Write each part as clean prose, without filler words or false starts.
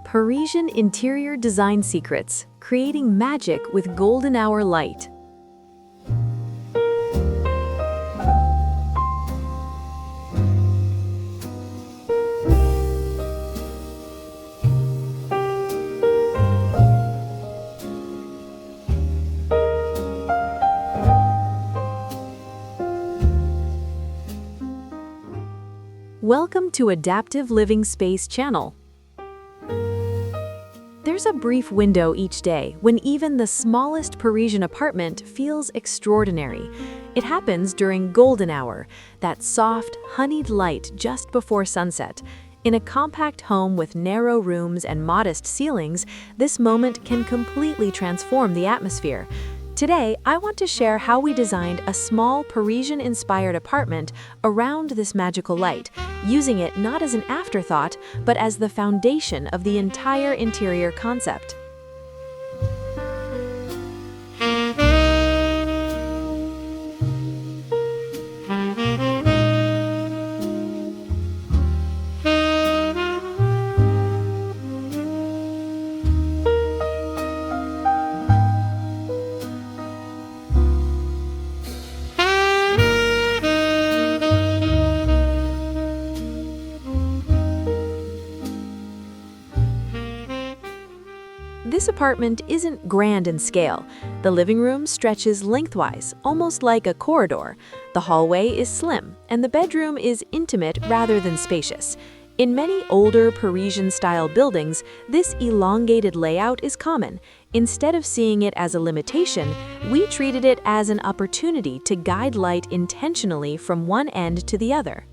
Parisian interior design secrets, creating magic with golden hour light. Welcome to Adaptive Living Space channel. There's a brief window each day when even the smallest Parisian apartment feels extraordinary. It happens during golden hour, that soft, honeyed light just before sunset. In a compact home with narrow rooms and modest ceilings, this moment can completely transform the atmosphere. Today, I want to share how we designed a small Parisian-inspired apartment around this magical light, using it not as an afterthought, but as the foundation of the entire interior concept. This apartment isn't grand in scale. The living room stretches lengthwise, almost like a corridor. The hallway is slim, and the bedroom is intimate rather than spacious. In many older Parisian-style buildings, this elongated layout is common. Instead of seeing it as a limitation, we treated it as an opportunity to guide light intentionally from one end to the other.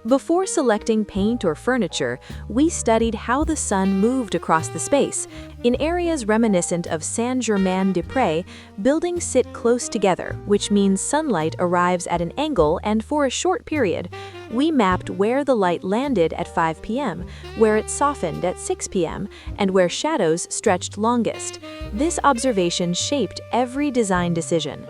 Before selecting paint or furniture, we studied how the sun moved across the space. In areas reminiscent of Saint-Germain-des-Prés, buildings sit close together, which means sunlight arrives at an angle and for a short period. We mapped where the light landed at 5 p.m., where it softened at 6 p.m., and where shadows stretched longest. This observation shaped every design decision.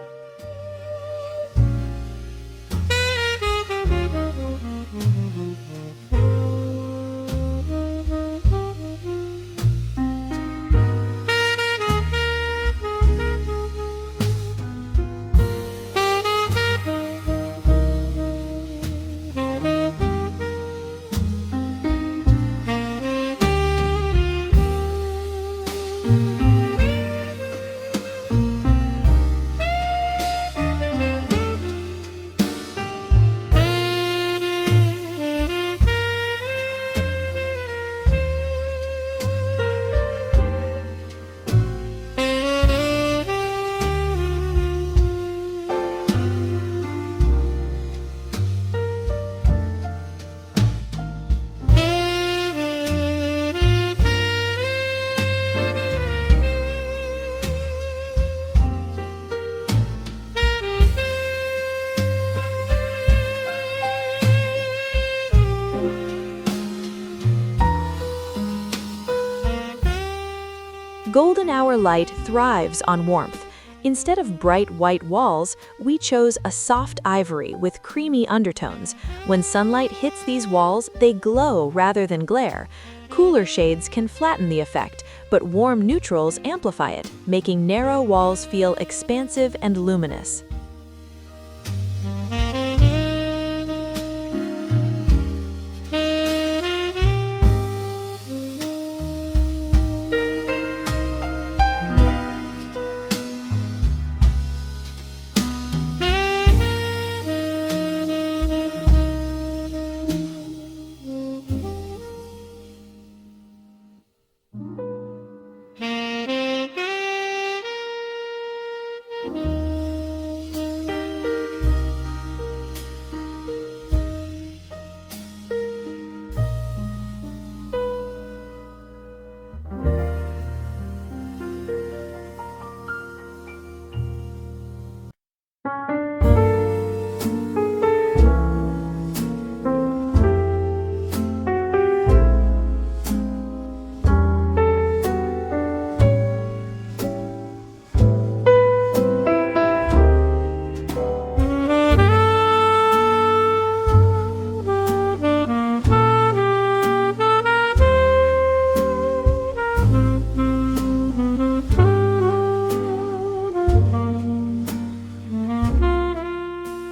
Golden hour light thrives on warmth. Instead of bright white walls, we chose a soft ivory with creamy undertones. When sunlight hits these walls, they glow rather than glare. Cooler shades can flatten the effect, but warm neutrals amplify it, making narrow walls feel expansive and luminous.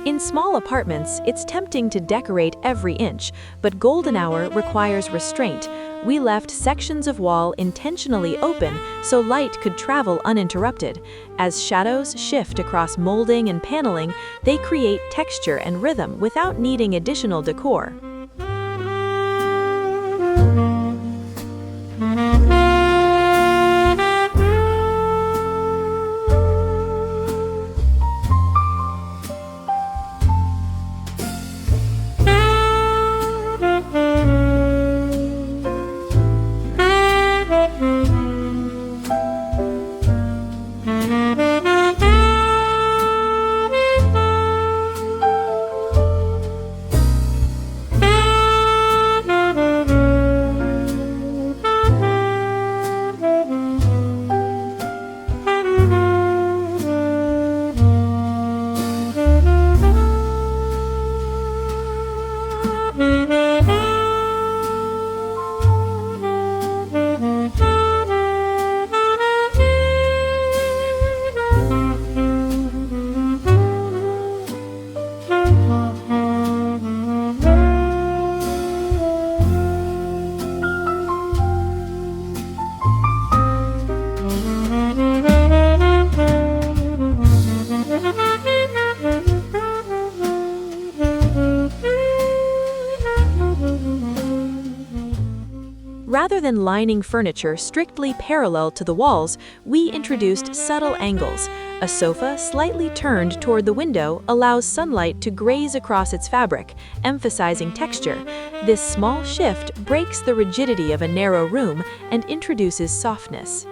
In small apartments, it's tempting to decorate every inch, but golden hour requires restraint. We left sections of wall intentionally open so light could travel uninterrupted. As shadows shift across molding and paneling, they create texture and rhythm without needing additional decor. Rather than lining furniture strictly parallel to the walls, we introduced subtle angles. A sofa slightly turned toward the window allows sunlight to graze across its fabric, emphasizing texture. This small shift breaks the rigidity of a narrow room and introduces softness.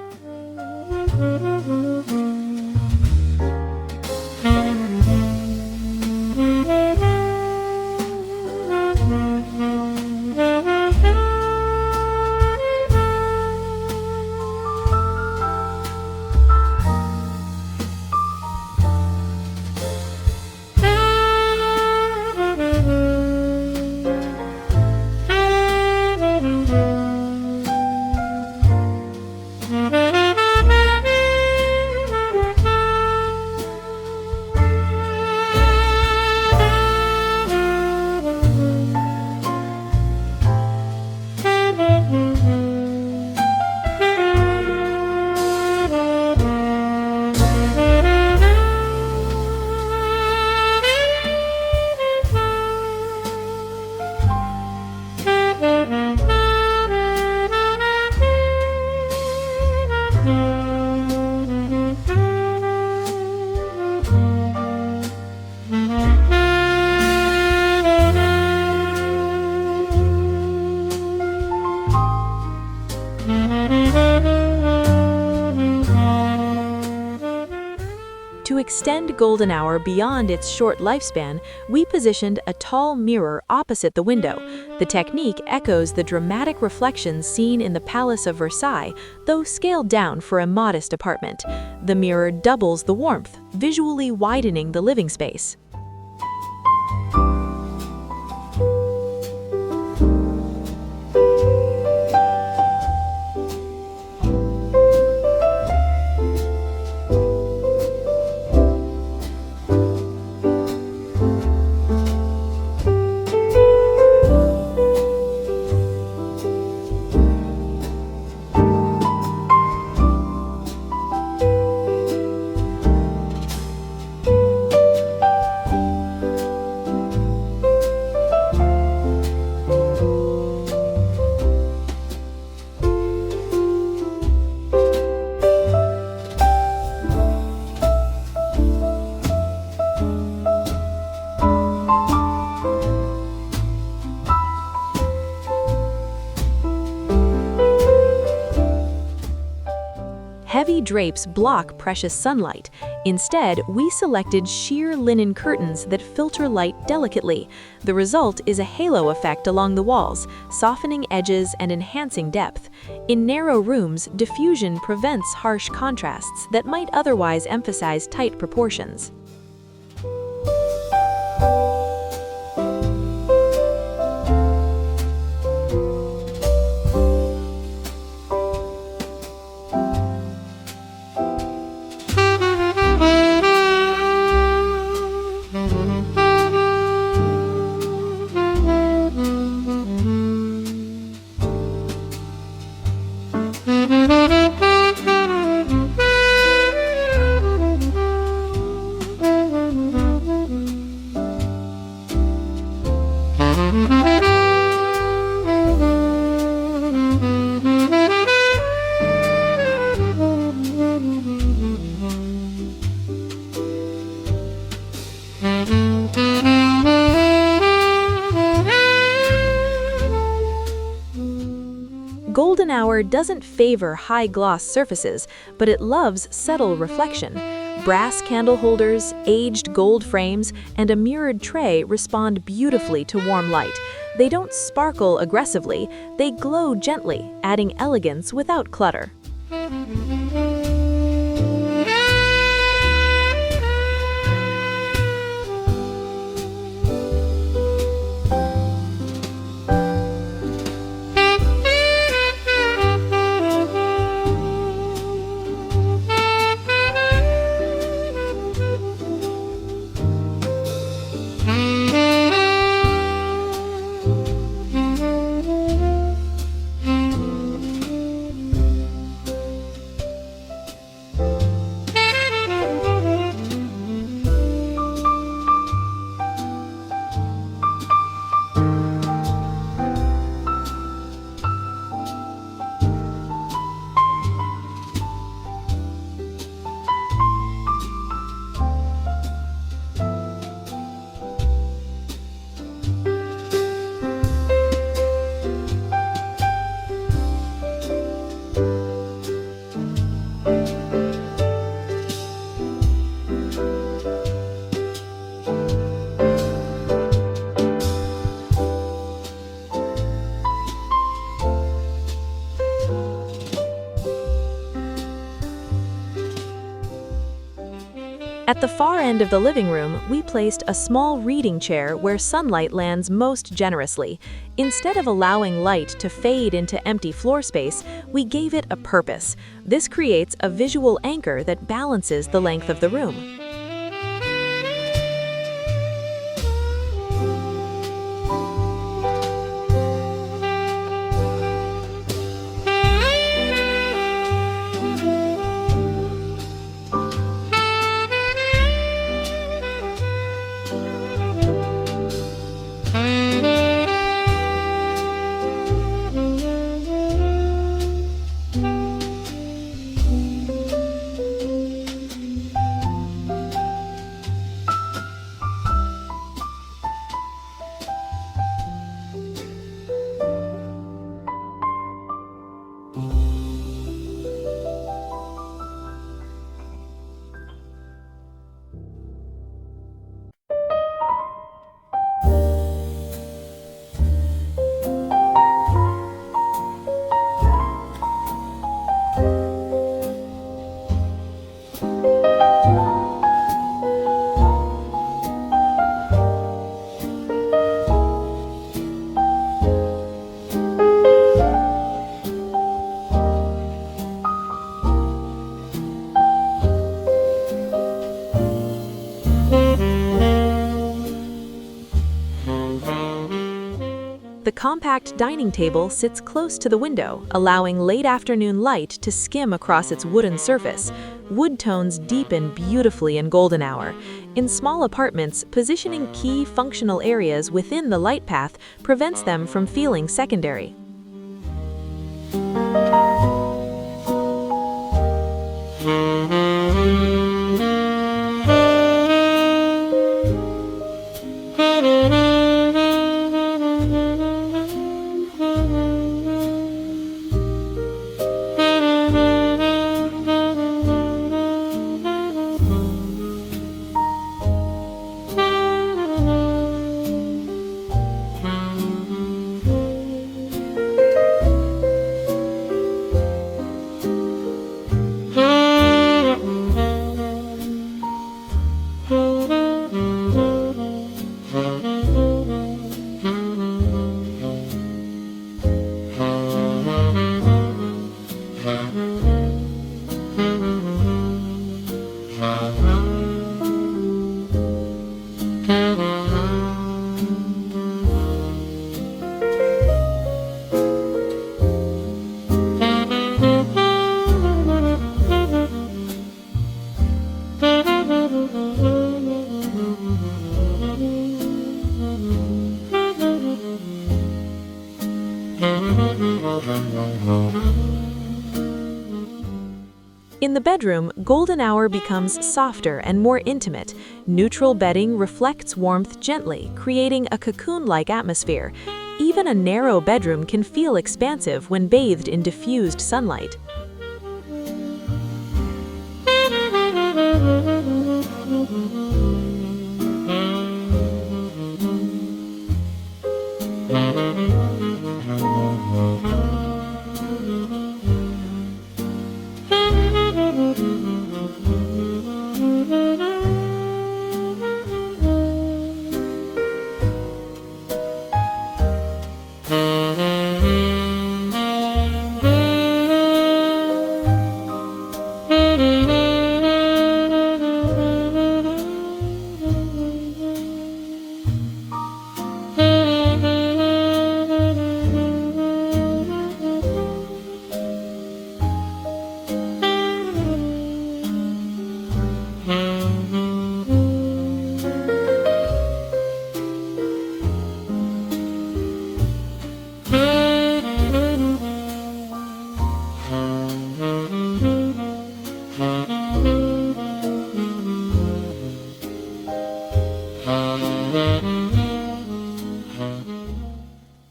To extend golden hour beyond its short lifespan, we positioned a tall mirror opposite the window. The technique echoes the dramatic reflections seen in the Palace of Versailles, though scaled down for a modest apartment. The mirror doubles the warmth, visually widening the living space. Heavy drapes block precious sunlight. Instead, we selected sheer linen curtains that filter light delicately. The result is a halo effect along the walls, softening edges and enhancing depth. In narrow rooms, diffusion prevents harsh contrasts that might otherwise emphasize tight proportions. Golden Hour doesn't favor high-gloss surfaces, but it loves subtle reflection. Brass candle holders, aged gold frames, and a mirrored tray respond beautifully to warm light. They don't sparkle aggressively, they glow gently, adding elegance without clutter. At the far end of the living room, we placed a small reading chair where sunlight lands most generously. Instead of allowing light to fade into empty floor space, we gave it a purpose. This creates a visual anchor that balances the length of the room. The compact dining table sits close to the window, allowing late afternoon light to skim across its wooden surface. Wood tones deepen beautifully in golden hour. In small apartments, positioning key functional areas within the light path prevents them from feeling secondary. In the bedroom, golden hour becomes softer and more intimate. Neutral bedding reflects warmth gently, creating a cocoon-like atmosphere. Even a narrow bedroom can feel expansive when bathed in diffused sunlight.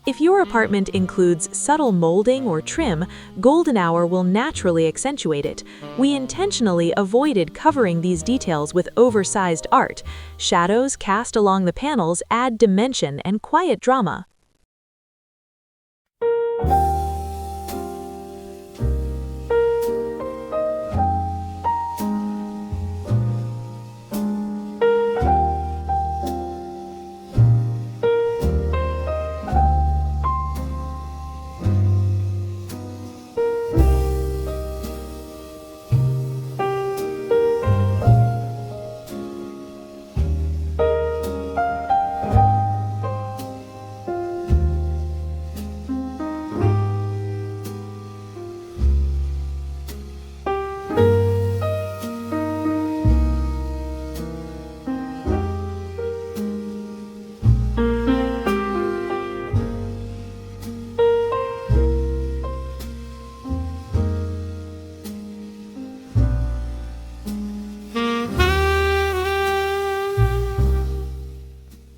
If your apartment includes subtle molding or trim, golden hour will naturally accentuate it. We intentionally avoided covering these details with oversized art. Shadows cast along the panels add dimension and quiet drama.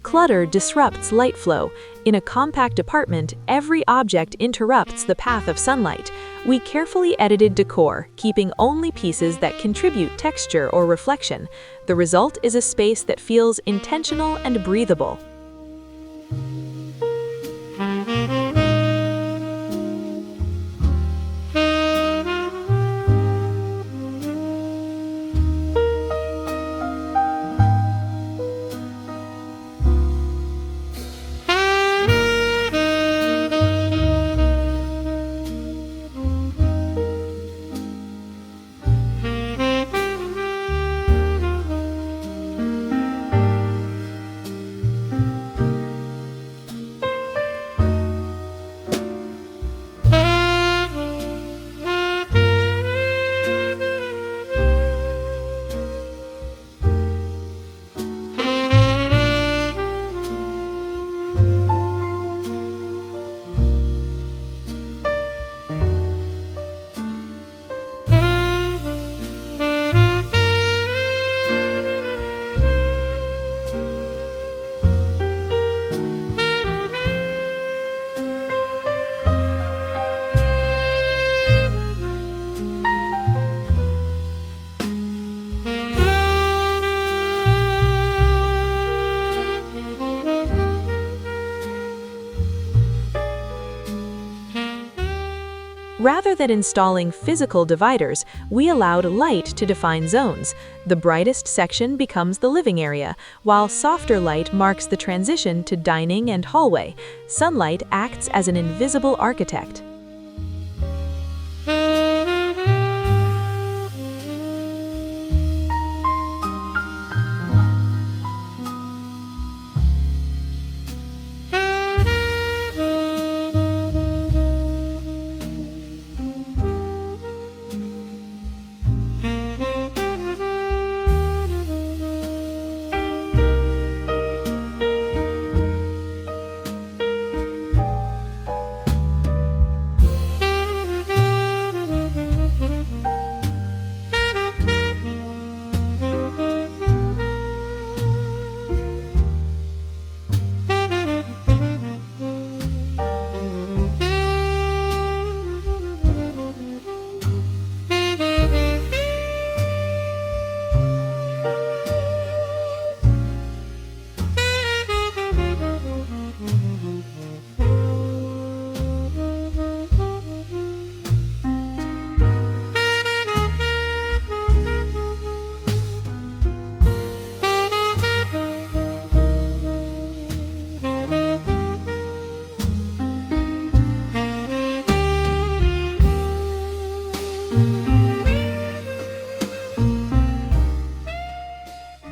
Clutter disrupts light flow. In a compact apartment, every object interrupts the path of sunlight. We carefully edited decor, keeping only pieces that contribute texture or reflection. The result is a space that feels intentional and breathable. Rather than installing physical dividers, we allowed light to define zones. The brightest section becomes the living area, while softer light marks the transition to dining and hallway. Sunlight acts as an invisible architect.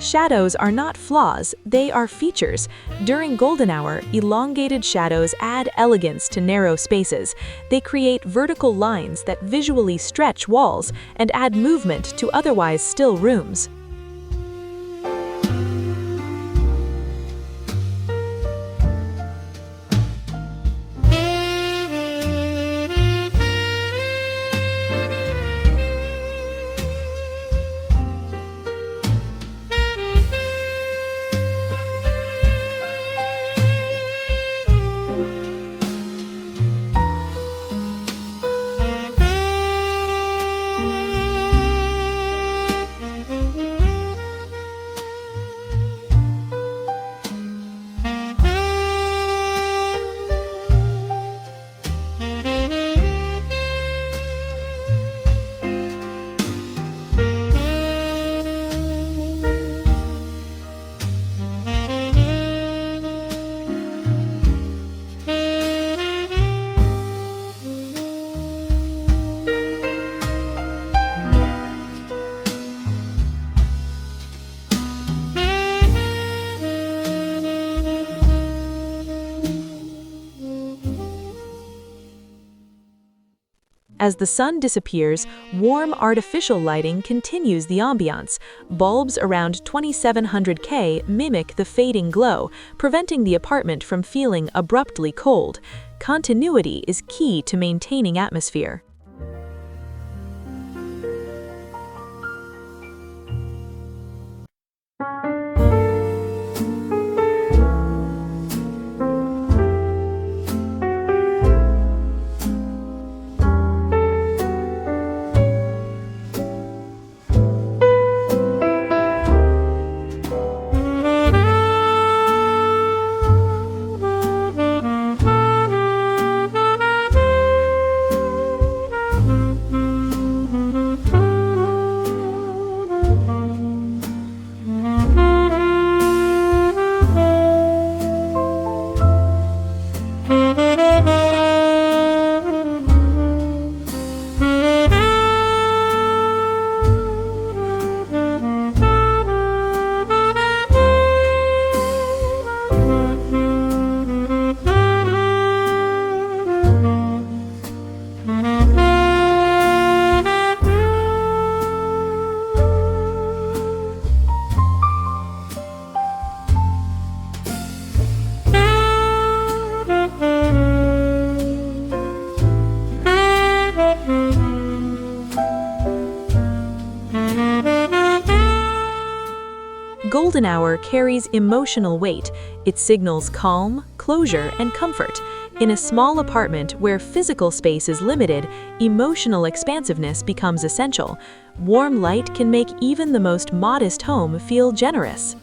Shadows are not flaws, they are features. During golden hour, elongated shadows add elegance to narrow spaces. They create vertical lines that visually stretch walls and add movement to otherwise still rooms. As the sun disappears, warm artificial lighting continues the ambiance. Bulbs around 2700K mimic the fading glow, preventing the apartment from feeling abruptly cold. Continuity is key to maintaining atmosphere. Golden hour carries emotional weight. It signals calm, closure, and comfort. In a small apartment where physical space is limited, emotional expansiveness becomes essential. Warm light can make even the most modest home feel generous.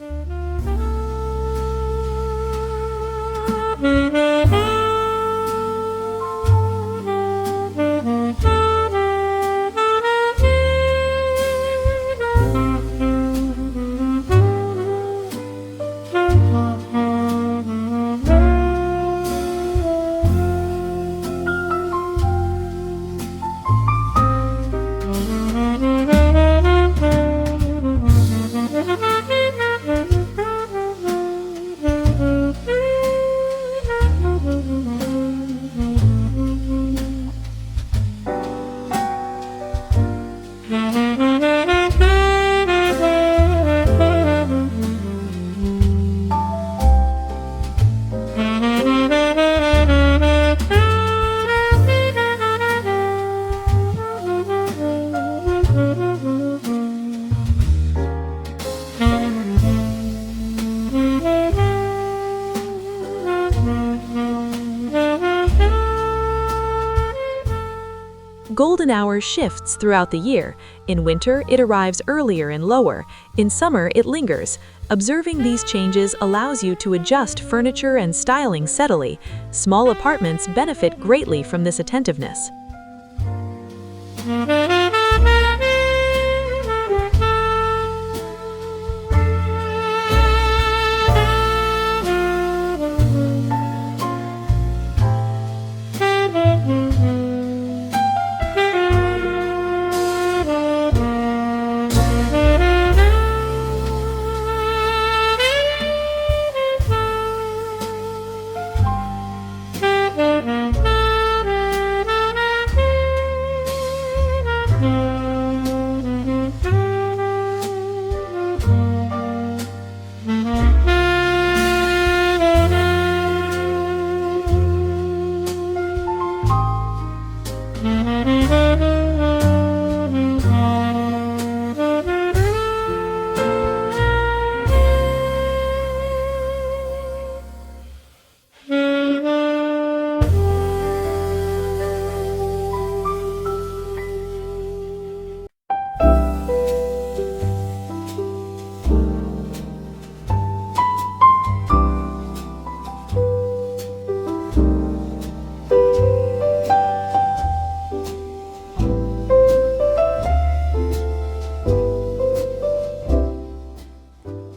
Golden hour shifts throughout the year. In winter, it arrives earlier and lower. In summer, it lingers. Observing these changes allows you to adjust furniture and styling subtly. Small apartments benefit greatly from this attentiveness.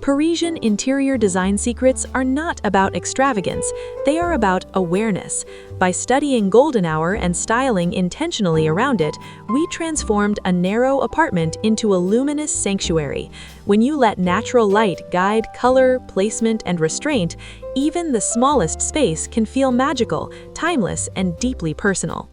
Parisian interior design secrets are not about extravagance, they are about awareness. By studying golden hour and styling intentionally around it, we transformed a narrow apartment into a luminous sanctuary. When you let natural light guide color, placement, and restraint, even the smallest space can feel magical, timeless, and deeply personal.